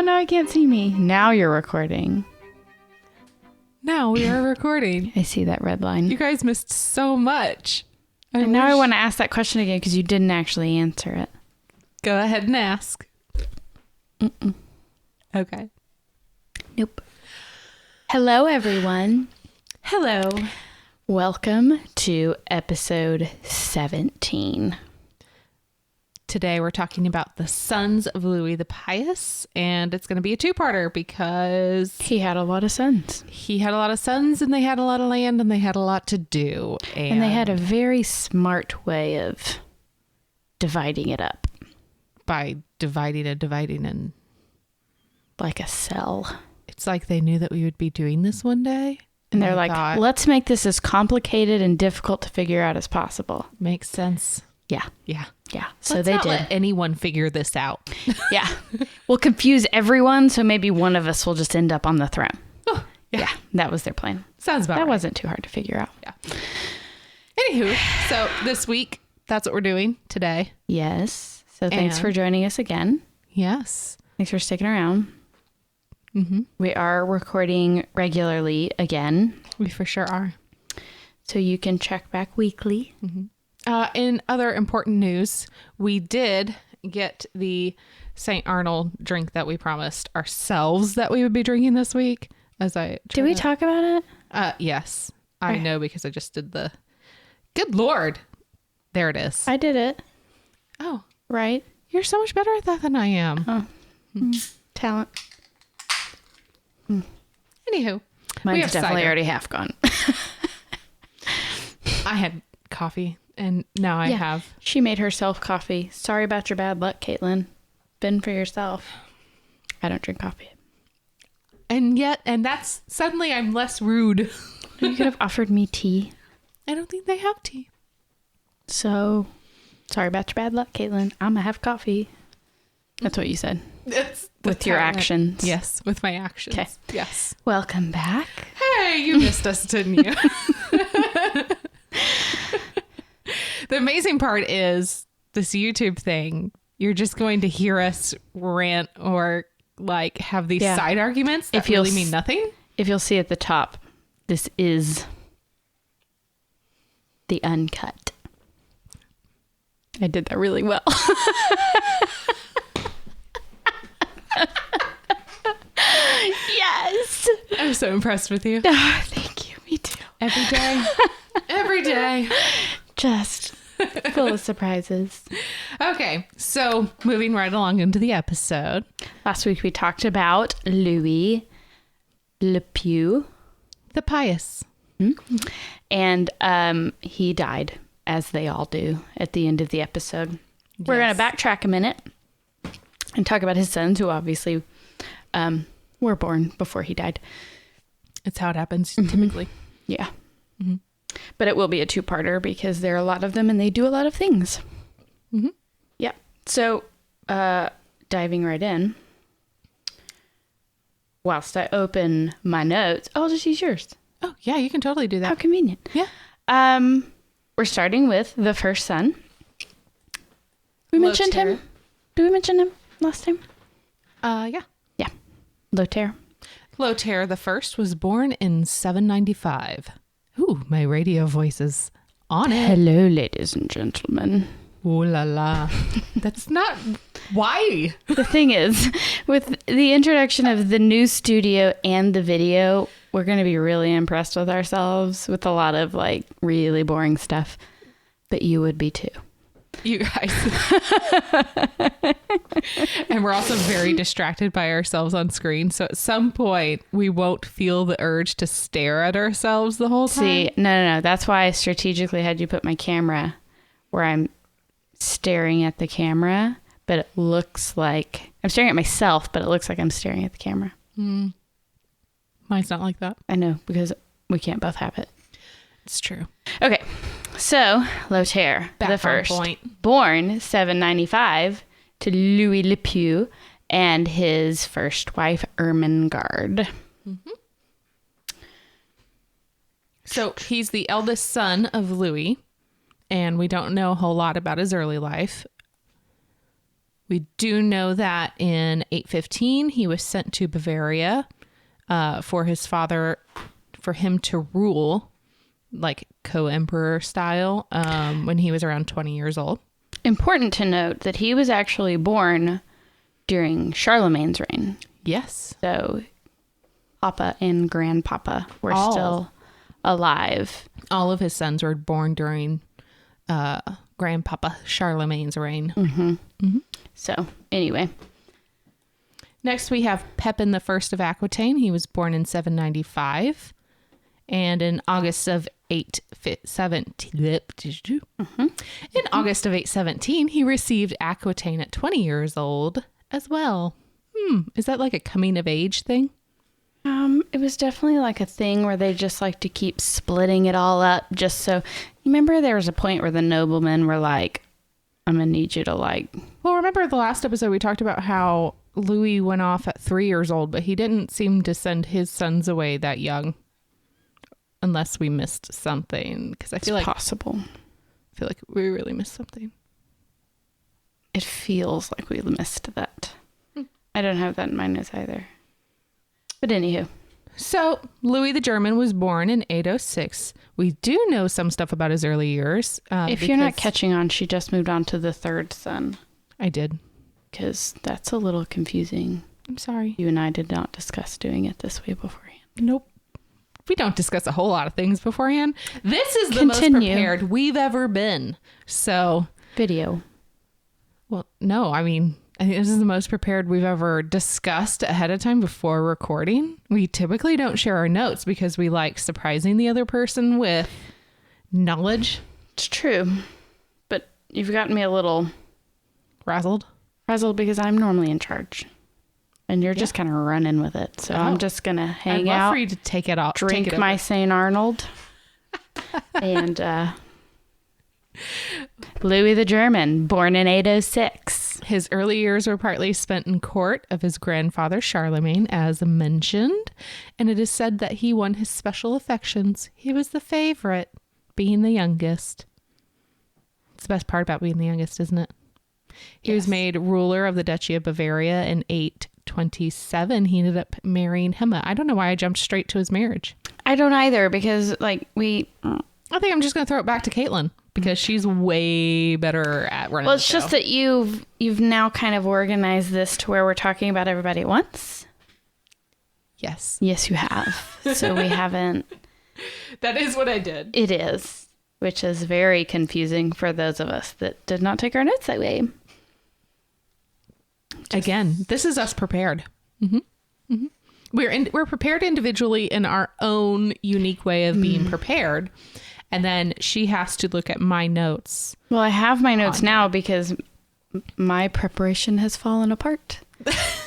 now I can't see me. Now you're recording. Now we are recording. I see that red line. You guys missed so much. Now I want to ask that question again because you didn't actually answer it. Go ahead and ask. Mm-mm. Okay. Nope. Hello, everyone. Hello. Welcome to episode 17. Today we're talking about the sons of Louis the Pious, and it's going to be a two-parter because He had a lot of sons. he had a lot of sons, and they had a lot of land, and they had a lot to do. And they had a very smart way of dividing it up. By dividing and Like a cell. it's like they knew that we would be doing this one day. And they're they like, thought, let's make this as complicated and difficult to figure out as possible. makes sense. Yeah. Yeah. Yeah. So Let's they not did. let anyone figure this out. Yeah. We'll confuse everyone, so maybe one of us will just end up on the throne. Oh, Yeah. That was their plan. Sounds about That right. wasn't too hard to figure out. Yeah. Anywho, so this week, that's what we're doing today. Yes. So thanks And- for joining us again. Yes. Thanks for sticking around. Mm-hmm. We are recording regularly again, We for sure are. so you can check back weekly. In other important news, we did get the St. Arnold drink that we promised ourselves that we would be drinking this week. Did we talk about it? Yes. I Okay. know because I just did the... Good Lord. There it is. I did it. Oh, Right? you're so much better at that than I am. Talent. Anywho, we Mine's have definitely cider. already half gone. I had coffee and now I Yeah. have... She made herself coffee. Sorry about your bad luck, Caitlin. Fend for yourself. I don't drink coffee. And that's... Suddenly I'm less rude. You could have offered me tea. I don't think they have tea. So, sorry about your bad luck, Caitlin. I'm gonna have coffee. That's what you said. With your actions. Yes, with my actions. Okay. Yes. Welcome back. Hey, you missed us, didn't you? The amazing part is this YouTube thing. You're just going to hear us rant or like have these Yeah. side arguments that If you'll really mean nothing. If you'll see at the top, this is the uncut. I did that really well. Yes. I'm so impressed with you. Oh, thank you. Me too. Every day. Every day. Just full of surprises. Okay, so moving right along into the episode. Last week we talked about Louis the Pious, The Pious. and he died, as they all do, at the end of the episode. We're going Yes. to backtrack a minute and talk about his sons, who obviously were born before he died. It's how it happens typically. Yeah. But it will be a two-parter because there are a lot of them and they do a lot of things. Mm-hmm. Yeah. So, diving right in, whilst I open my notes, I'll just use yours. Oh, yeah, you can totally do How that. convenient. Yeah. We're starting with the first son. We mentioned Lothair. him. Did we mention him last time? Yeah. Yeah. Lothair. Lothair I was born in 795. Ooh, my radio voice is on it. Hello, ladies and gentlemen. Ooh la la. That's not... Why? The thing is, with the introduction of the new studio and the video, we're going to be really impressed with ourselves with a lot of like really boring stuff. But you would be too. You guys. And we're also very distracted by ourselves on screen. So at some point, we won't feel the urge to stare at ourselves the whole time. See, no. That's why I strategically had you put my camera where I'm staring at the camera, but it looks like I'm staring at myself, but it looks like I'm staring at the camera. Mine's not like that. I know, because we can't both have it. It's true. Okay, so Lothair Back the on First, point. born 795 to Louis the Pious and his first wife Ermengarde. So he's the eldest son of Louis, and we don't know a whole lot about his early life. We do know that in 815, he was sent to Bavaria for his father, for him to rule, like co-emperor style, when he was around 20 years old. Important to note that he was actually born during Charlemagne's reign. Yes. So Papa and Grandpapa were still alive. All of his sons were born during Grandpapa Charlemagne's reign. Mm-hmm. Mm-hmm. So anyway. Next we have Pepin I of Aquitaine. He was born in 795. And in August of 817, he received Aquitaine at 20 years old as well. Is that like a coming of age thing? It was definitely like a thing where they just like to keep splitting it all up just so. You remember there was a point where the noblemen were like, I'm going to need you to like. Well, remember the last episode we talked about how Louis went off at 3 years old, but he didn't seem to send his sons away that young. Unless we missed something, because I feel like possible. I feel like we really missed something. It feels like we missed that. I don't have that in my notes either. But anywho. So Louis the German was born in 806. We do know some stuff about his early years. If you're not catching on, she just moved on to the third son. I did. Because that's a little confusing. I'm sorry. You and I did not discuss doing it this way beforehand. Nope. We don't discuss a whole lot of things beforehand. This is the most prepared we've ever been. So. Video. Well, no, I think this is the most prepared we've ever discussed ahead of time before recording. We typically don't share our notes because we like surprising the other person with knowledge. It's true. But you've gotten me a little razzled because I'm normally in charge. And you're just kind of running with it. So I'm just going to hang out. I'd love for you to take it off. Drink my St. Arnold. And Louis the German, born in 806. His early years were partly spent in court of his grandfather Charlemagne, as mentioned. And it is said that he won his special affections. He was the favorite, being the youngest. It's the best part about being the youngest, isn't it? He was made ruler of the Duchy of Bavaria in 827. He ended up marrying Hema. I don't know why I jumped straight to his marriage. I don't either, because I think I'm just going to throw it back to Caitlin because she's way better at running. Well, it's just that you've now kind of organized this to where we're talking about everybody at once. Yes. Yes, you have. So we haven't. That is what I did. It is, which is very confusing for those of us that did not take our notes that way. Again, this is us prepared. Mm-hmm. Mm-hmm. We're prepared individually in our own unique way of being prepared. And then she has to look at my notes. Well, I have my notes now because my preparation has fallen apart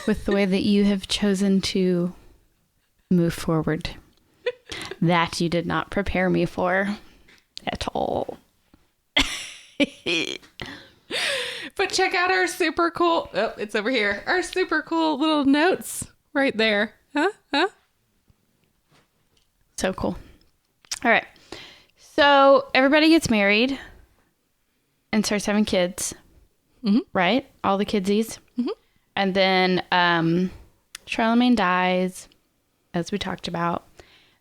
with the way that you have chosen to move forward. That you did not prepare me for at all. But check out our super cool, oh, it's over here. Our super cool little notes right there. Huh? So cool. All right. So everybody gets married and starts having kids, right? All the kidsies. Mm-hmm. And then Charlemagne dies, as we talked about.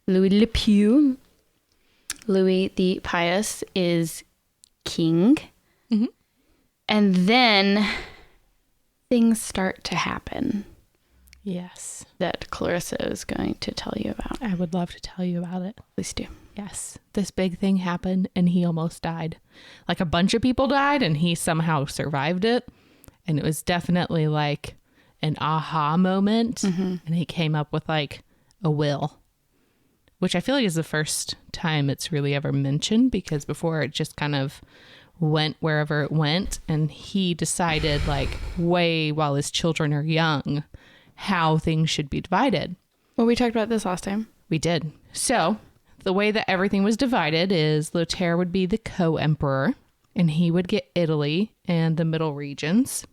Louis the Pious, Louis the Pious is king. Mm-hmm. And then things start to happen. Yes. That Clarissa is going to tell you about. I would love to tell you about it. Please do. Yes. This big thing happened and he almost died. Like a bunch of people died and he somehow survived it. And it was definitely like an aha moment. Mm-hmm. And he came up with like a will, which I feel like is the first time it's really ever mentioned, because before it just kind of went wherever it went. And he decided like way while his children are young how things should be divided. Well, we talked about this last time. We did. So the way that everything was divided is Lothair would be the co-emperor and he would get Italy and the middle regions.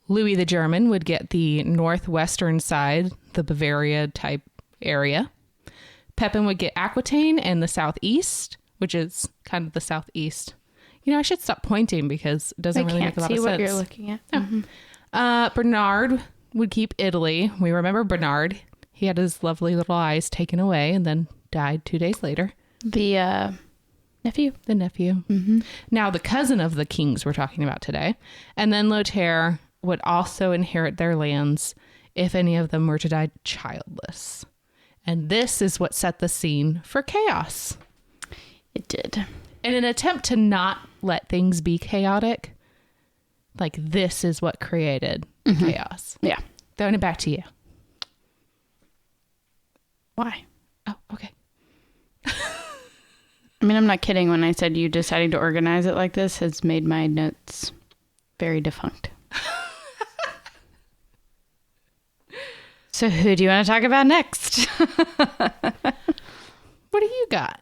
Louis the German would get the northwestern side, the Bavaria type area. Pepin would get Aquitaine and the southeast, which is kind of the southeast. I should stop pointing because it doesn't really make a lot of sense. I can't see what you're looking at. Mm-hmm. Bernard would keep Italy. We remember Bernard. He had his lovely little eyes taken away and then died 2 days later. The nephew. The nephew. Mm-hmm. Now, the cousin of the kings we're talking about today. And then Lothair would also inherit their lands if any of them were to die childless. And this is what set the scene for chaos. It did. In an attempt to not let things be chaotic, like this is what created chaos. Yeah. Throwing it back to you. Why? Oh, okay. I mean, I'm not kidding when I said you deciding to organize it like this has made my notes very defunct. So who do you want to talk about next? What do you got?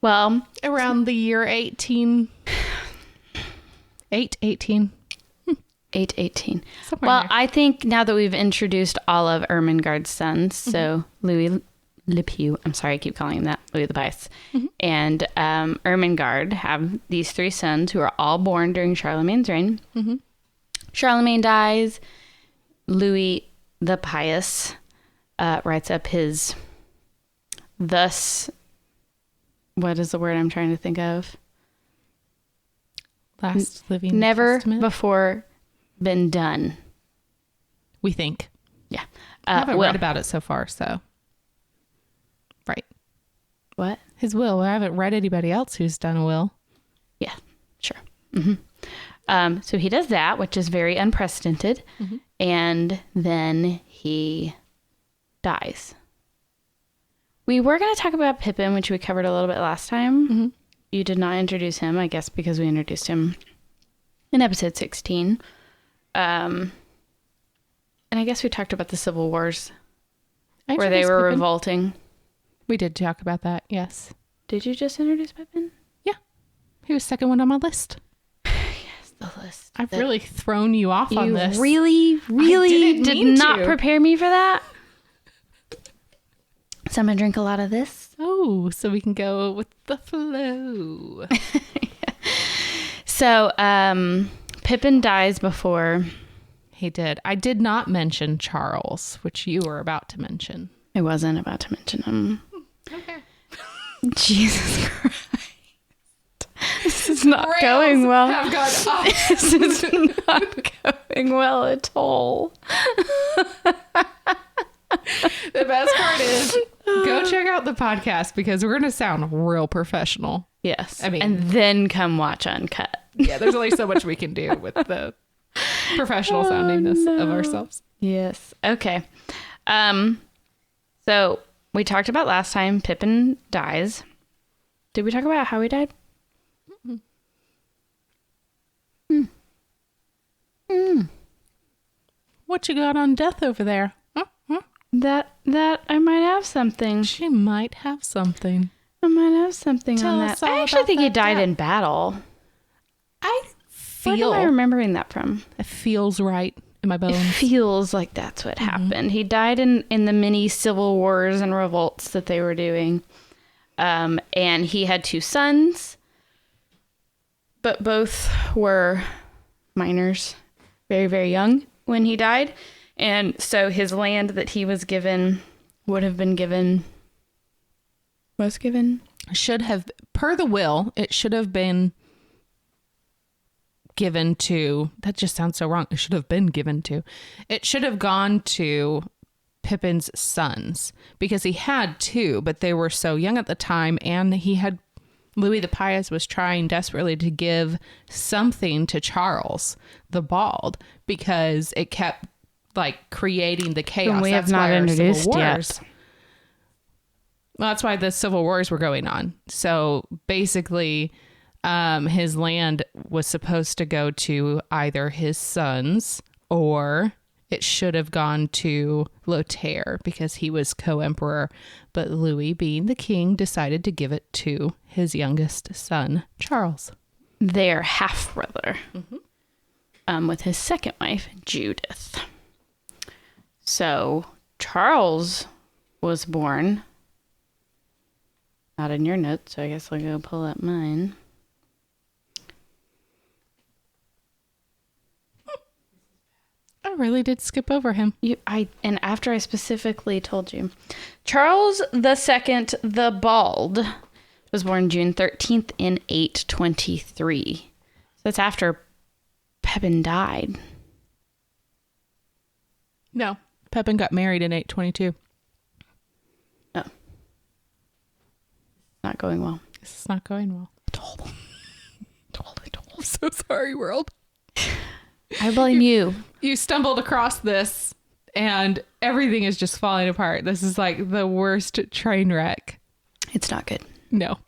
Well, Around the year 818. Well, I think now that we've introduced all of Ermengarde's sons, so Louis the Pious, I'm sorry, I keep calling him that, Louis the Pious, and Ermengarde have these 3 sons who are all born during Charlemagne's reign. Charlemagne dies. Louis the Pious writes up his what is the word I'm trying to think of? Last living Never testament? before been done. We think. Yeah. I haven't read about it so far, so. Right. What? His will. I haven't read anybody else who's done a will. Yeah, sure. So he does that, which is very unprecedented. And then he dies. We were going to talk about Pepin, which we covered a little bit last time. You did not introduce him, I guess, because we introduced him in episode 16. And I guess we talked about the Civil Wars where they were revolting. We did talk about that, yes. Did you just introduce Pepin? Yeah. He was second one on my list. Yes, the list. I've really thrown you off on this. You really did not prepare me for that. So I'm going to drink a lot of this. Oh, so we can go with the flow. So, Pippin dies before. He did. I did not mention Charles, which you were about to mention. I wasn't about to mention him. Okay. Jesus Christ. This is not going well. Have gone off. This is not going well at all. The best part is, go check out the podcast because we're going to sound real professional. Yes. I mean, and then come watch Uncut. Yeah, there's only so much we can do with the professional soundingness of ourselves. Yes. Okay. So we talked about last time Pippin dies. Did we talk about how he died? What you got on death over there? That I might have something. She might have something. I might have something Tell on us that. all I actually about think he that died death. in battle. Where am I remembering that from? It feels right in my It bones. feels like that's what happened. He died in the mini civil wars and revolts that they were doing. And he had 2 sons, but both were minors, very, very young when he died. And so his land that he was given was given. Should have, per the will, it should have been given to, that just sounds so wrong. It should have been given to. It should have gone to Pippin's sons because he had 2, but they were so young at the time, and Louis the Pious was trying desperately to give something to Charles the Bald because it kept creating the chaos. And we have not introduced yet. Well, that's why the civil wars were going on. So basically, his land was supposed to go to either his sons or it should have gone to Lothair because he was co-emperor. But Louis, being the king, decided to give it to his youngest son, Charles. Their half-brother. With his second wife, Judith. So Charles was born. Not in your notes, so I guess I'll go pull up mine. really did skip over him. And after I specifically told you, Charles II the Bald was born June 13th in 823. So that's after Pepin died. No, Pepin got married in 822. Oh. Not going well. This is not going well. Totally. I'm so sorry, world. I blame you. You stumbled across this and everything is just falling apart. This is like the worst train wreck. It's not good. No.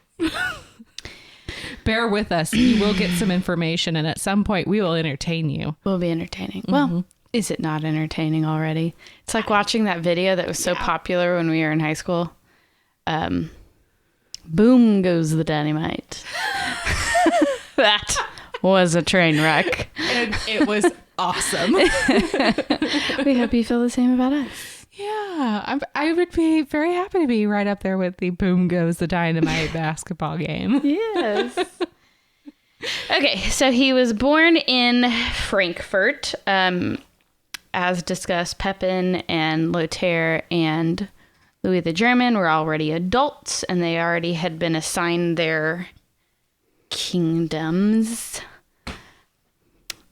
Bear with us. You will get some information and at some point we will entertain you. Will be entertaining. Well, is it not entertaining already? It's like watching that video that was so popular when we were in high school. Boom goes the dynamite. That was a train wreck. And it was awesome. We hope you feel the same about us. Yeah, I would be very happy to be right up there with the boom goes the dynamite basketball game. Yes. Okay, so he was born in Frankfurt. As discussed, Pepin and Lothair and Louis the German were already adults, and they already had been assigned their kingdoms.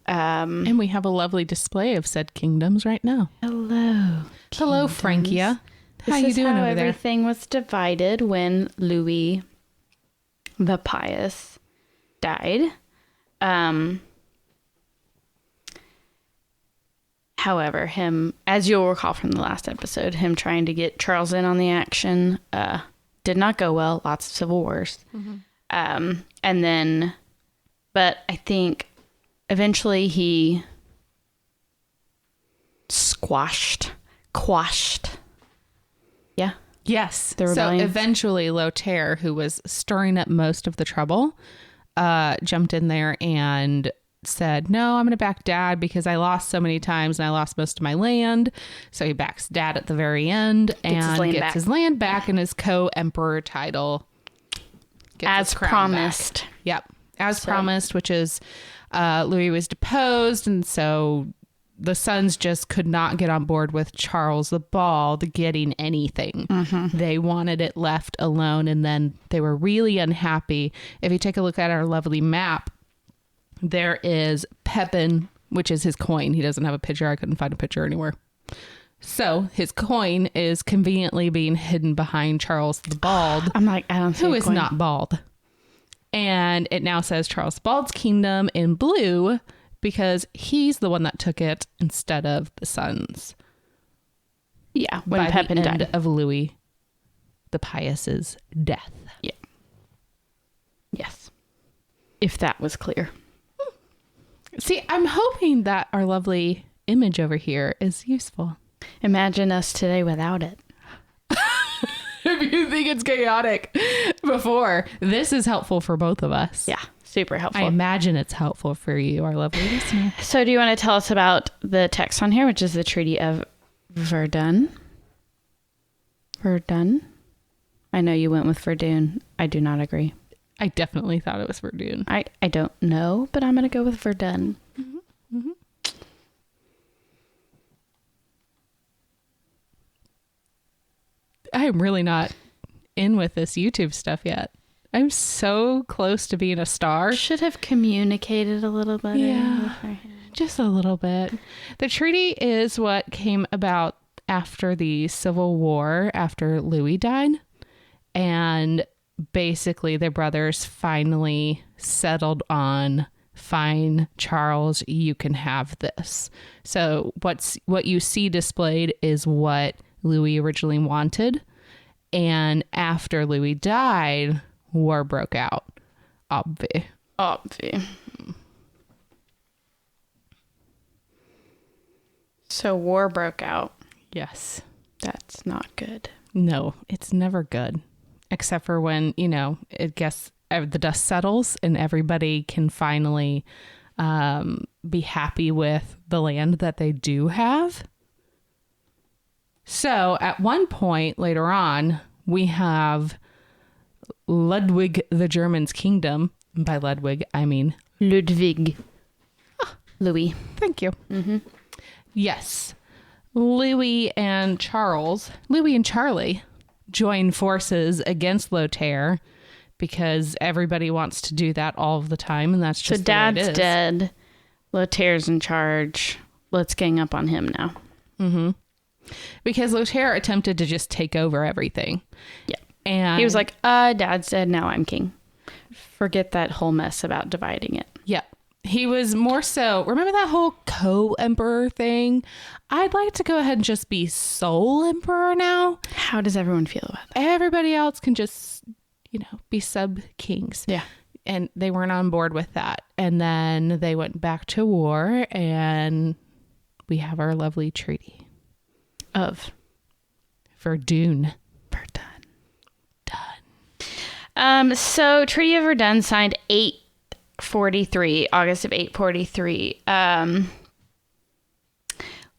And we have a lovely display of said kingdoms right now. Hello. Hello, Francia. How This you is doing how over there? everything was divided when Louis the Pious died. However, him, as you'll recall from the last episode, him trying to get Charles in on the action did not go well. Lots of civil wars. And then, but I think eventually he quashed. Yeah. Yes. The So rebellion. eventually Lothair, who was stirring up most of the trouble, jumped in there and said, no, I'm going to back Dad because I lost so many times and I lost most of my land. So he backs Dad at the very end and gets his land back and his co-emperor title. As promised. Back. Yep. As promised, which is Louis was deposed. And so the sons just could not get on board with Charles the Bald getting anything. They wanted it left alone. And then they were really unhappy. If you take a look at our lovely map, there is Pepin, which is his coin. He doesn't have a picture. I couldn't find a picture anywhere. So his coin is conveniently being hidden behind Charles the Bald. I'm like, I don't see who a is coin. not bald. And it now says Charles the Bald's kingdom in blue because he's the one that took it instead of the sons. Yeah, when by Pepin the end died. of Louis the Pious's death. Yeah. Yes. If that was clear. See, I'm hoping that our lovely image over here is useful. Imagine us today without it. If you think it's chaotic before, this is helpful for both of us. Yeah, super helpful. I imagine it's helpful for you, our lovely listener. So do you want to tell us about the text on here, which is the Treaty of Verdun? Verdun? I know you went with Verdun. I do not agree. I definitely thought it was Verdun. I don't know, but I'm going to go with Verdun. I'm really not in with this YouTube stuff yet. I'm so close to being a star. Should have communicated a little better. Yeah, just a little bit. The treaty is what came about after the Civil War, after Louis died. And basically the brothers finally settled on, fine, Charles, you can have this. So what you see displayed is what Louis originally wanted. And after Louis died, war broke out. Obvi. So war broke out. Yes. That's not good. No, it's never good. Except for when, it gets, the dust settles and everybody can finally be happy with the land that they do have. So at one point later on, we have Ludwig the German's kingdom. And by Ludwig, I mean Ludwig. Louis. Thank you. Yes. Louis and Charlie join forces against Lothair because everybody wants to do that all of the time, and that's just so the way it Dad's is. dead. Lothair's in charge. Let's gang up on him now. Mm-hmm. Because Lothair attempted to just take over everything. Yeah. And he was like, Dad's dead, now I'm king. Forget that whole mess about dividing it. Yeah. He was more so, remember that whole co-emperor thing? I'd like to go ahead and just be sole emperor now. How does everyone feel about that? Everybody else can just, be sub-kings. Yeah. And they weren't on board with that. And then they went back to war, and we have our lovely treaty. Of Verdun. Verdun. So Treaty of Verdun signed August of 843.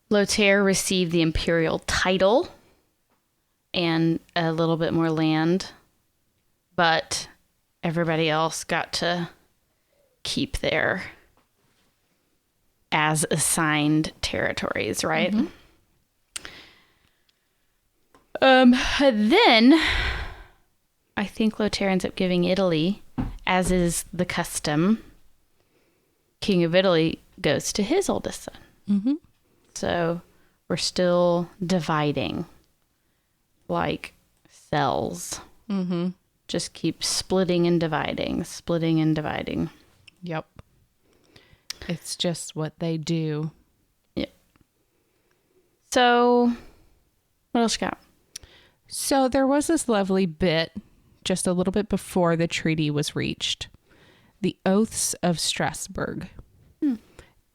Lothair received the imperial title and a little bit more land, but everybody else got to keep their as assigned territories, right? Mm-hmm. Then I think Lothair ends up giving Italy, as is the custom. King of Italy goes to his oldest son. Mm-hmm. So we're still dividing like cells. Mm-hmm. Just keep splitting and dividing. Yep. It's just what they do. Yep. So what else you got? So there was this lovely bit just a little bit before the treaty was reached. The Oaths of Strasbourg.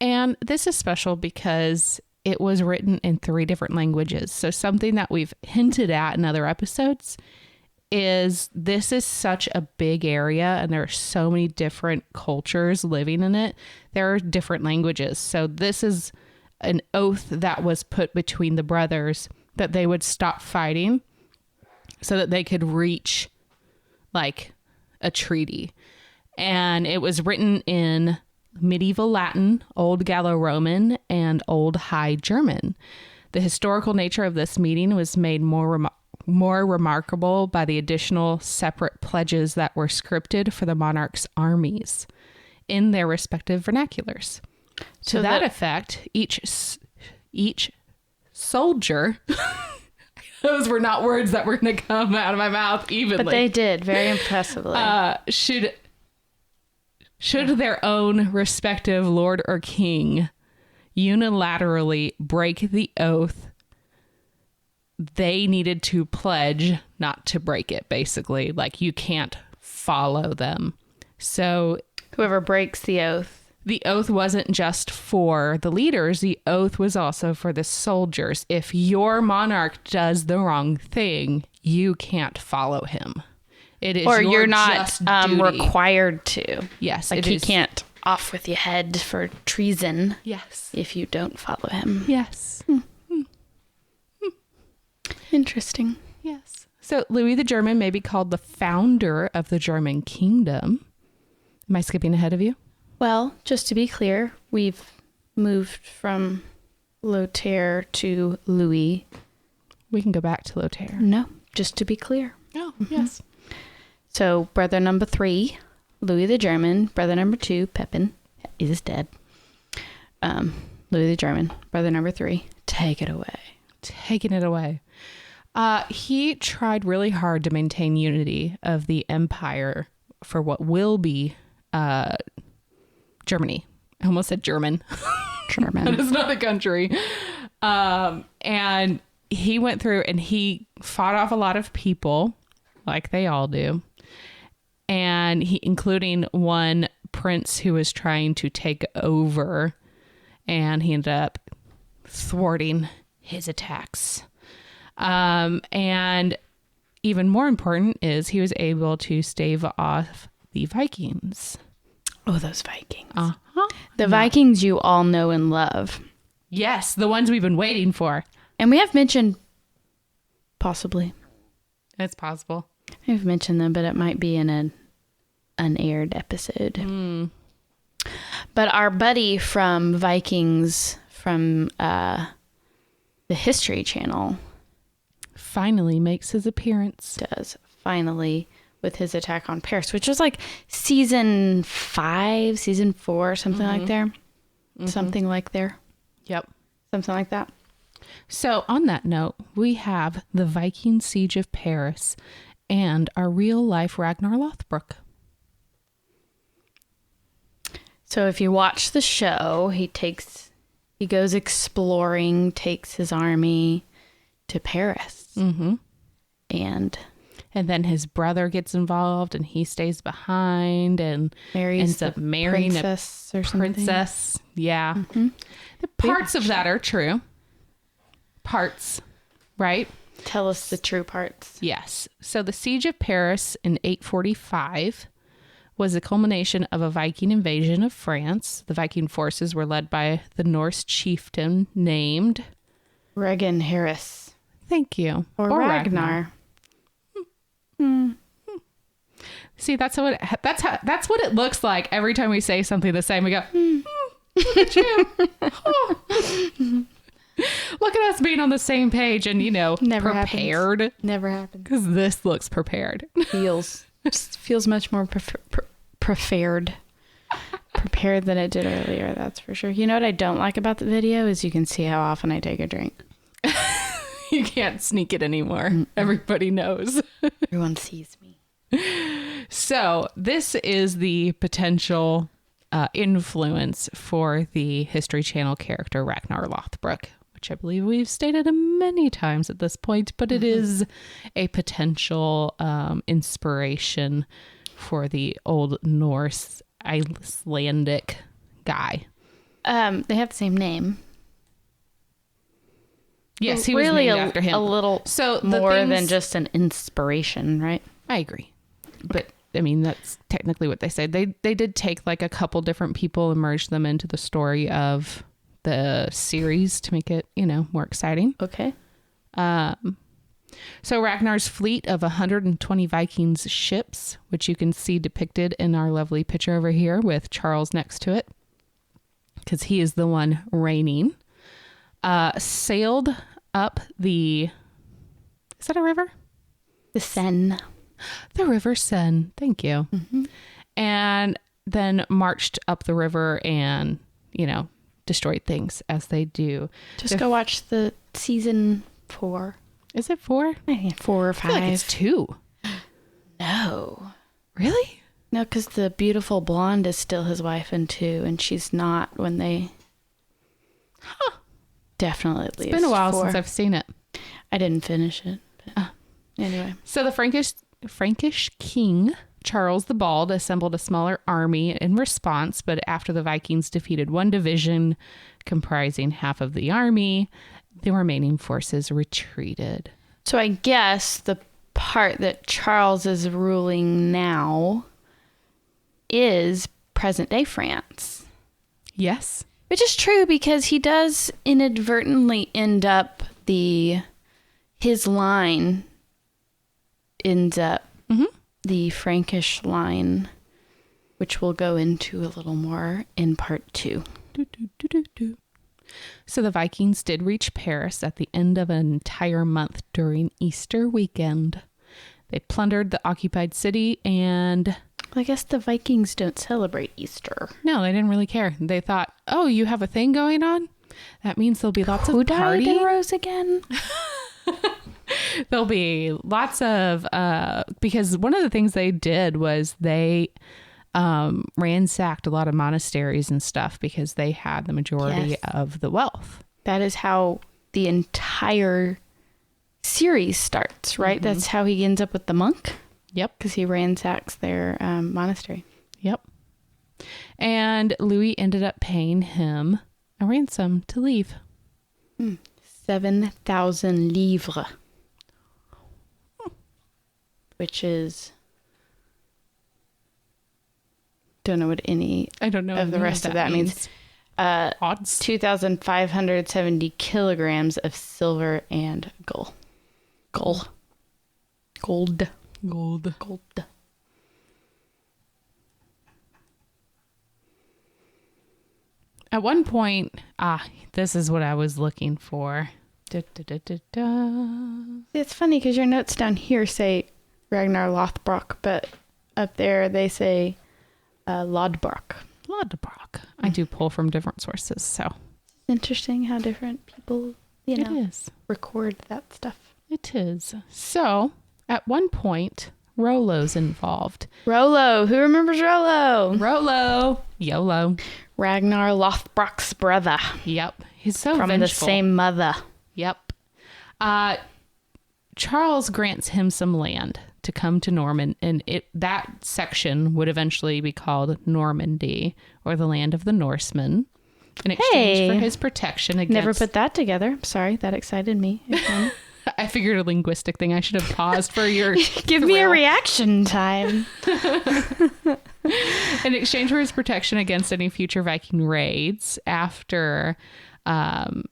And this is special because it was written in 3 different languages. So something that we've hinted at in other episodes is this is such a big area and there are so many different cultures living in it. There are different languages. So this is an oath that was put between the brothers that they would stop fighting so that they could reach like a treaty. And it was written in medieval Latin, Old Gallo-Roman, and Old High German. The historical nature of this meeting was made more remarkable by the additional separate pledges that were scripted for the monarch's armies in their respective vernaculars. To that effect, each soldier... Those were not words that were going to come out of my mouth evenly. But they did, very impressively. Should their own respective lord or king unilaterally break the oath, they needed to pledge not to break it, basically. Like, you can't follow them. So whoever breaks the oath. The oath wasn't just for the leaders. The oath was also for the soldiers. If your monarch does the wrong thing, you can't follow him. It is, or you're not required to. Yes, like he can't off with your head for treason. Yes, if you don't follow him. Yes. Interesting. Yes. So Louis the German may be called the founder of the German kingdom. Am I skipping ahead of you? Well, just to be clear, we've moved from Lothair to Louis. We can go back to Lothair. No, just to be clear. Oh, yes. So, brother number 3, Louis the German. Brother number 2, Pepin, is dead. Louis the German. Brother number 3, take it away. Taking it away. He tried really hard to maintain unity of the empire for what will be Germany. I almost said German. German. That is not a country. And he went through and he fought off a lot of people, like they all do. And including one prince who was trying to take over, and he ended up thwarting his attacks. And even more important is he was able to stave off the Vikings. Oh, those Vikings. Uh-huh. The Vikings you all know and love. Yes, the ones we've been waiting for. And we have mentioned, possibly. It's possible. We've mentioned them, but it might be in an unaired episode. But our buddy from Vikings from the History Channel Finally makes his appearance. does finally with his attack on Paris, which was like season 5, season 4, something like there. Something like there. Yep. Something like that. So on that note, we have the Viking siege of Paris and our real life Ragnar Lothbrok. So if you watch the show, he goes exploring, takes his army to Paris. Mm-hmm. And then his brother gets involved and he stays behind and marries ends up marrying princess a or something. princess. Yeah. The parts of that are true. Parts, right? Tell us the true parts. Yes. So the siege of Paris in 845 was the culmination of a Viking invasion of France. The Viking forces were led by the Norse chieftain named Regan Harris. Thank you. Or Ragnar. See, that's what it looks like every time we say something the same. We go, look at you. Oh. Look at us being on the same page and, Never prepared. happens. Never happened. Because this looks prepared. Feels much more prepared than it did earlier, that's for sure. You know what I don't like about the video is you can see how often I take a drink. You can't sneak it anymore. Everybody knows. Everyone sees me. So this is the potential influence for the History Channel character Ragnar Lothbrok, which I believe we've stated many times at this point, but it is a potential inspiration for the Old Norse Icelandic guy. They have the same name. Yes, he was really named after him. A little more than just an inspiration, right? I agree. But I mean, that's technically what they say. They did take like a couple different people and merge them into the story of the series to make it, more exciting. Okay. So Ragnar's fleet of 120 Vikings ships, which you can see depicted in our lovely picture over here with Charles next to it, because he is the one reigning, sailed up is that a river? The Seine. The River Seine. Thank you. And then marched up the river and, destroyed things as they do. Just go watch the season 4. Is it 4? I think 4 or 5. I feel like it's 2. No. Really? No, because the beautiful blonde is still his wife in 2, and she's not when they... Definitely at least. It's been a while 4. since I've seen it. I didn't finish it. Anyway. So the Frankish king, Charles the Bald, assembled a smaller army in response, but after the Vikings defeated one division comprising half of the army, the remaining forces retreated. So I guess the part that Charles is ruling now is present-day France. Yes. Which is true because he does inadvertently end up his line ends up the Frankish line, which we'll go into a little more in part 2. So the Vikings did reach Paris at the end of an entire month during Easter weekend. They plundered the occupied city and... Well, I guess the Vikings don't celebrate Easter. No, they didn't really care. They thought, oh, you have a thing going on? That means there'll be lots of partying. Who died and rose again? There'll be lots of... because one of the things they did was they ransacked a lot of monasteries and stuff because they had the majority of the wealth. That is how the entire series starts, right? That's how he ends up with the monk. Yep. Because he ransacks their monastery. Yep. And Louis ended up paying him a ransom to leave. 7,000 livres. Which is... Don't know what any of the rest of that means. Odds. 2,570 kilograms of silver and gold. At one point, this is what I was looking for. It's funny because your notes down here say Ragnar Lothbrok, but up there they say Lodbrok. Lodbrok. I do pull from different sources, so. Interesting how different people, It is. record that stuff. It is. So, at one point, Rollo's involved. Rollo. Who remembers Rollo? Rollo. YOLO. Ragnar Lothbrok's brother. Yep. He's so From vengeful. the same mother. Yep. Charles grants him some land to come to Norman, and that section would eventually be called Normandy, or the land of the Norsemen, in exchange for his protection against... Never put that together. Sorry, that excited me. I figured a linguistic thing. I should have paused for your... Give me a reaction time. In exchange for his protection against any future Viking raids after... that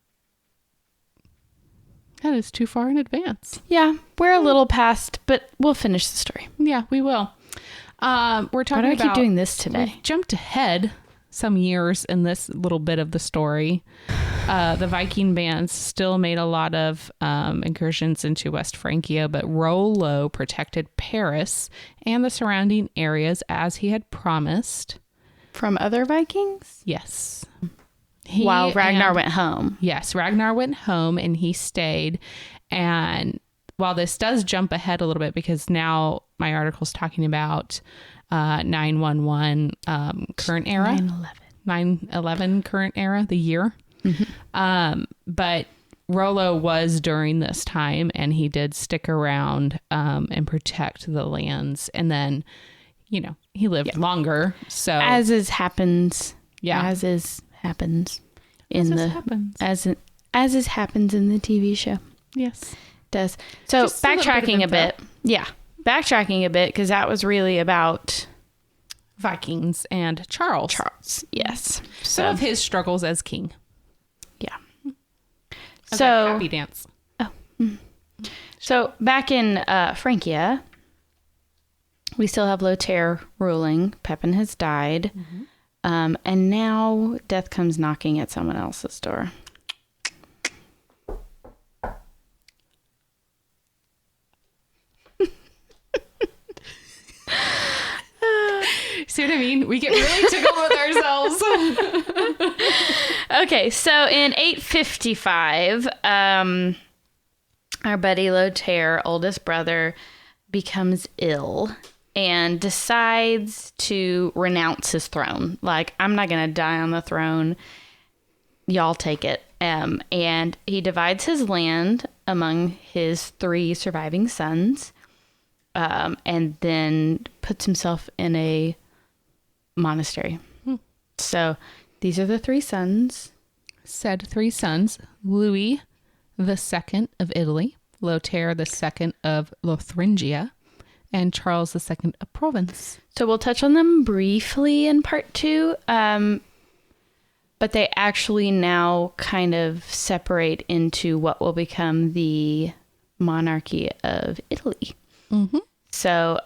is too far in advance. Yeah, we're a little past, but we'll finish the story. Yeah, we will. We're talking about... Why do I keep doing this today? We jumped ahead some years in this little bit of the story. The Viking bands still made a lot of incursions into West Francia, but Rollo protected Paris and the surrounding areas as he had promised. From other Vikings? Yes. While Ragnar went home. Yes, Ragnar went home and he stayed. And while this does jump ahead a little bit, because now my article's talking about 911 current era. 9/11 current era, the year. Mm-hmm. But Rollo was during this time, and he did stick around and protect the lands. And then, he lived longer. So as is happens. Yeah. As is happens in the TV show. Yes. Does. So Just backtracking a bit. Yeah. Backtracking a bit, because that was really about Vikings and Charles. Yes. Some of his struggles as king. Yeah. Of that happy dance. So back in Francia, we still have Lothair ruling. Pepin has died. Mm-hmm. And now death comes knocking at someone else's door. See what I mean? We get really tickled with ourselves. Okay, so in 855, our buddy Lothair, oldest brother, becomes ill and decides to renounce his throne. Like, I'm not going to die on the throne. Y'all take it. And he divides his land among his 3 surviving sons, and then puts himself in a monastery. So these are the 3 sons. Said 3 sons: Louis the II of Italy, Lothair the II of Lotharingia, and Charles II of Provence. So we'll touch on them briefly in part 2, but they actually now kind of separate into what will become the monarchy of Italy. Mm-hmm. So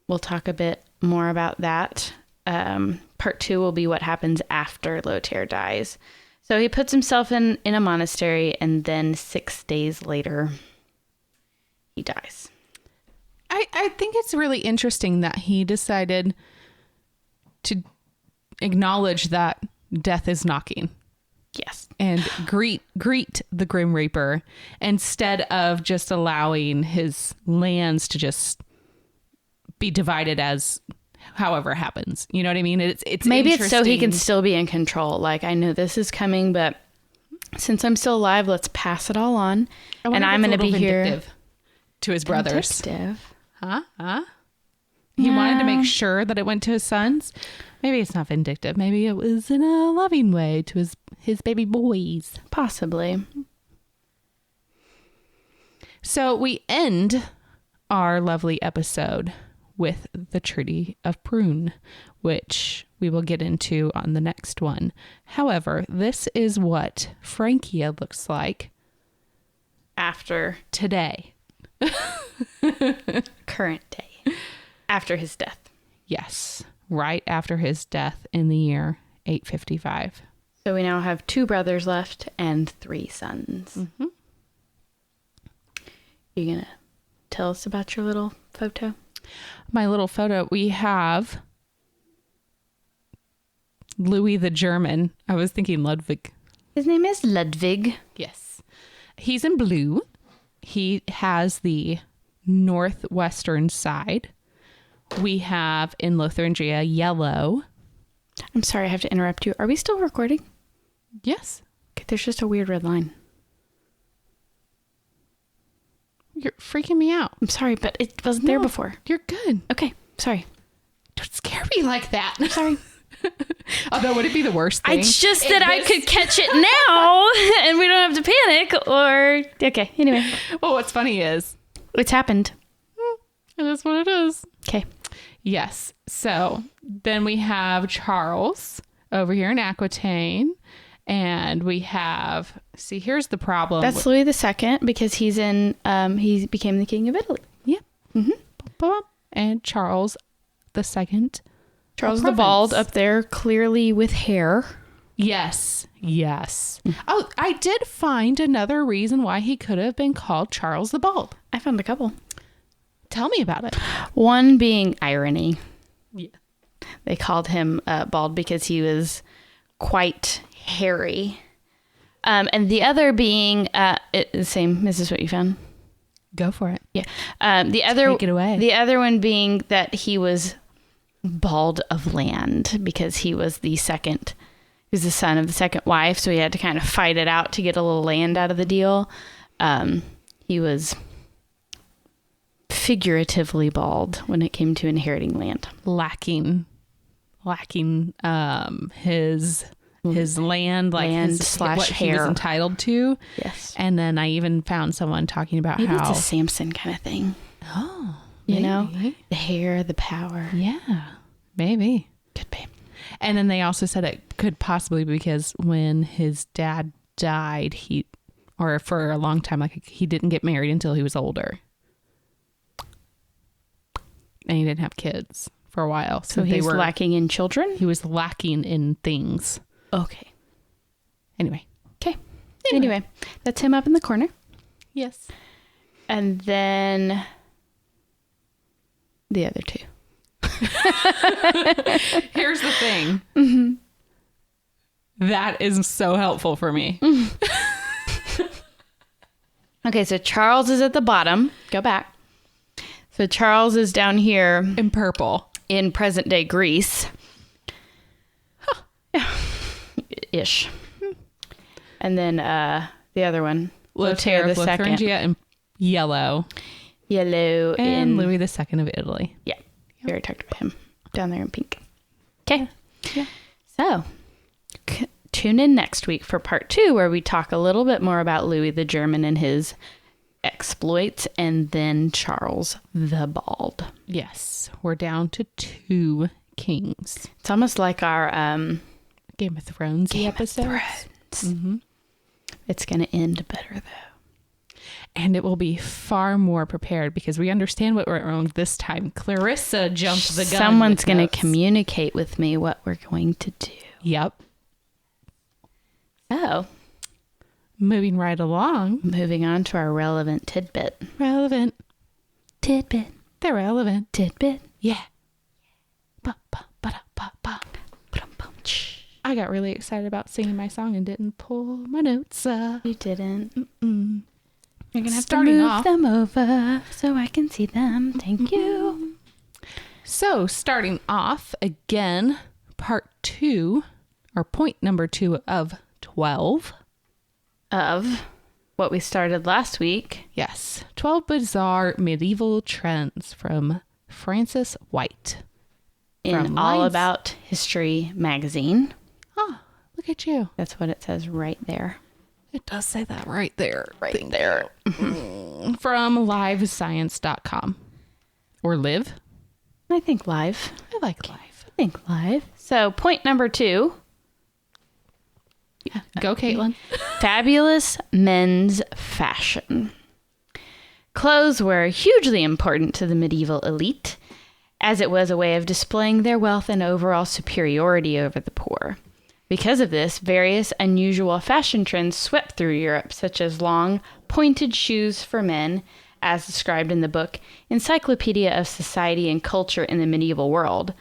we'll talk a bit more about that. Part 2 will be what happens after Lothair dies. So he puts himself in a monastery, and then 6 days later, he dies. I think it's really interesting that he decided to acknowledge that death is knocking. Yes. And greet the Grim Reaper instead of just allowing his lands to just be divided as however happens. You know what I mean? It's maybe it's so he can still be in control. Like, I know this is coming, but since I'm still alive, let's pass it all on. And I'm going to be here to his brothers. Vindictive. Huh? He wanted to make sure that it went to his sons. Maybe it's not vindictive. Maybe it was in a loving way to his baby boys. Possibly. So we end our lovely episode with the Treaty of Prune, which we will get into on the next one. However, this is what Francia looks like After today. current day. After his death. Yes, right after his death in the year 855. So we now have 2 brothers left and 3 sons. Mm-hmm. You going to tell us about your little photo? My little photo, we have Louis the German. I was thinking Ludwig. His name is Ludwig. Yes. He's in blue. He has the northwestern side. We have in Lothair yellow. I'm sorry, I have to interrupt you. Are we still recording? Yes. Okay, there's just a weird red line. You're freaking me out. I'm sorry, but it wasn't there before. You're good. Okay, sorry. Don't scare me like that. I'm sorry. Although, would it be the worst thing? It's just that I could catch it now and we don't have to panic or... Okay, anyway. Well, what's funny is... It's happened. It is what it is. Okay. Yes. So then we have Charles over here in Aquitaine. And we have... See, here's the problem. That's Louis II because he's in... he became the King of Italy. Yeah. Mm-hmm. And Charles II. Charles the Bald up there, clearly with hair. Yes. Yes. Oh, I did find another reason why he could have been called Charles the Bald. I found a couple. Tell me about it. One being irony. Yeah. They called him bald because he was quite hairy. And the other being the same. Is this what you found? Go for it. Yeah. The other Take it away. The other one being that he was bald of land because he was the second. He was the son of the second wife, so he had to kind of fight it out to get a little land out of the deal. He was figuratively bald when it came to inheriting land. Lacking his land, like land his slash what hair he was entitled to. Yes. And then I even found someone talking about Maybe how it's a Samson kind of thing. oh, You know, maybe. the hair, the power. Yeah, maybe. Could be. And then they also said it could possibly be because when his dad died, or for a long time, like he didn't get married until he was older. And he didn't have kids for a while. So he was lacking in children? He was lacking in things. Okay. Anyway. Okay. Anyway, that's him up in the corner. Yes. And then the other 2. Here's the thing. That is so helpful for me. Okay, so Charles is at the bottom. Go back. So Charles is down here In purple. in present day Greece. Huh. Yeah. Ish. And then the other one, Lothair the second. in yellow. Yellow And in Louis II of Italy. Yeah. We already talked about him. Down there in pink. Okay. Yeah. So tune in next week for part 2 where we talk a little bit more about Louis the German and his exploits and then Charles the Bald. Yes. We're down to 2 kings. It's almost like our Game of Thrones episodes. Mm-hmm. It's going to end better though. And it will be far more prepared because we understand what went wrong this time. Clarissa jumped the gun. Someone's going to communicate with me what we're going to do. Yep. So, moving right along. moving on to our relevant tidbit. Relevant. Tidbit. They're relevant. Tidbit. Yeah. Ba-ba-ba-da-ba-ba. I got really excited about singing my song and didn't pull my notes up. You didn't. Mm-mm. You're going to have Starting to move off. them over so I can see them. Thank you. So, starting off again, part 2, or point number 2 of 12. Of what we started last week. Yes. 12 bizarre medieval trends from Francis White. In From All Lines. About History magazine. Oh, look at you. That's what it says right there. It does say that right there. Right there. From livescience.com. Or live. I think live. I like live. I think live. So point number 2. Go, Caitlin. Fabulous men's fashion. Clothes were hugely important to the medieval elite, as it was a way of displaying their wealth and overall superiority over the poor. Because of this, various unusual fashion trends swept through Europe, such as long, pointed shoes for men, as described in the book Encyclopedia of Society and Culture in the Medieval World,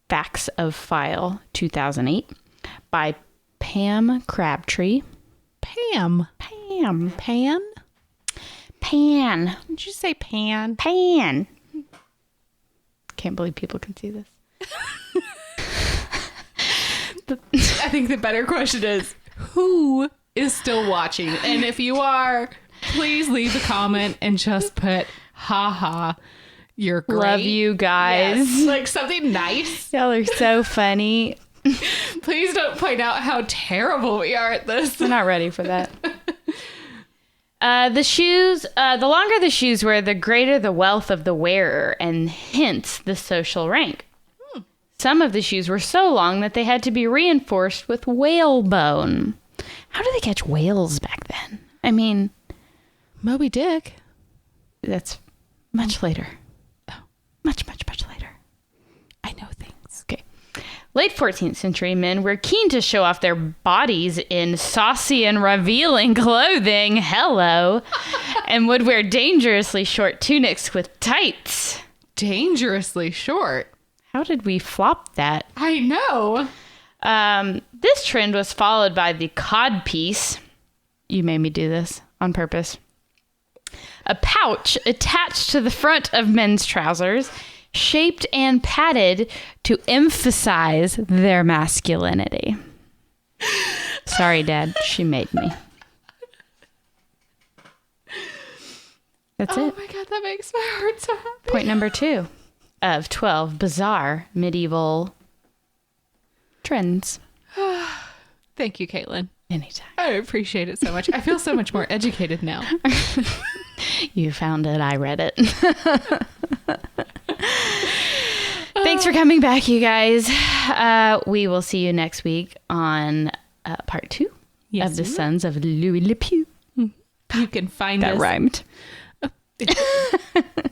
Facts of File, 2008, by Pam Crabtree. Pam. Pam. Pan? Pan. Did you say pan? Pan. Can't believe people can see this. I think the better question is, who is still watching? And if you are, please leave a comment and just put, haha, you're great. Love you guys. Yes, like something nice. Y'all are so funny. Please don't point out how terrible we are at this. I'm not ready for that. The shoes, the longer the shoes were, the greater the wealth of the wearer and hence the social rank. Some of the shoes were so long that they had to be reinforced with whalebone. How did they catch whales back then? I mean, Moby Dick. that's much later. Oh, much later. I know things. Okay. Late 14th century men were keen to show off their bodies in saucy and revealing clothing. Hello. And would wear dangerously short tunics with tights. Dangerously short. How did we flop that? I know. This trend was followed by the codpiece. You made me do this on purpose. A pouch attached to the front of men's trousers, shaped and padded to emphasize their masculinity. Sorry, Dad. She made me. That's it. Oh my God, that makes my heart so happy. Point number 2 of 12 bizarre medieval trends. Thank you, Caitlin. Anytime. I appreciate it so much. I feel so much more educated now. You found it. I read it. Thanks for coming back, you guys. We will see you next week on part 2 of The Sons of Louis the Pious. You can find That us. rhymed. It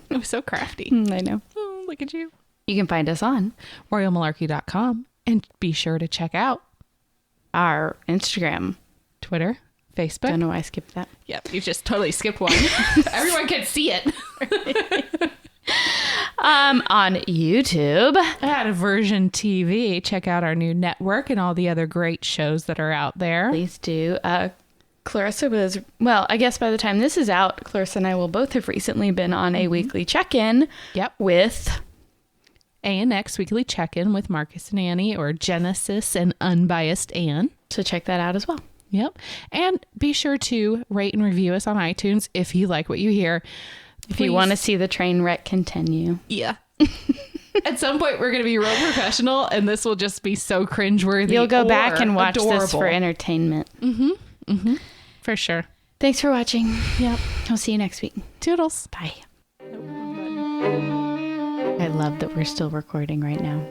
was so crafty. I know. Oh, look at you. You can find us on RoyalMalarkey.com. And be sure to check out our Instagram. Twitter, Facebook. Don't know why I skipped that. Yep, you just totally skipped one. Everyone can see it. On YouTube. At AVersionTV. Check out our new network and all the other great shows that are out there. Please do. Clarissa was, well, I guess by the time this is out, Clarissa and I will both have recently been on a weekly check-in. Yep. With ANX Weekly Check-In with Marcus and Annie, or Genesis and Unbiased Ann. So check that out as well. Yep. And be sure to rate and review us on iTunes if you like what you hear. If you want to see the train wreck continue. Yeah. At some point, we're going to be real professional, and this will just be so cringeworthy. You'll go back and watch adorable. this for entertainment. For sure. Thanks for watching. Yep. I'll see you next week. Toodles. Bye. I love that we're still recording right now.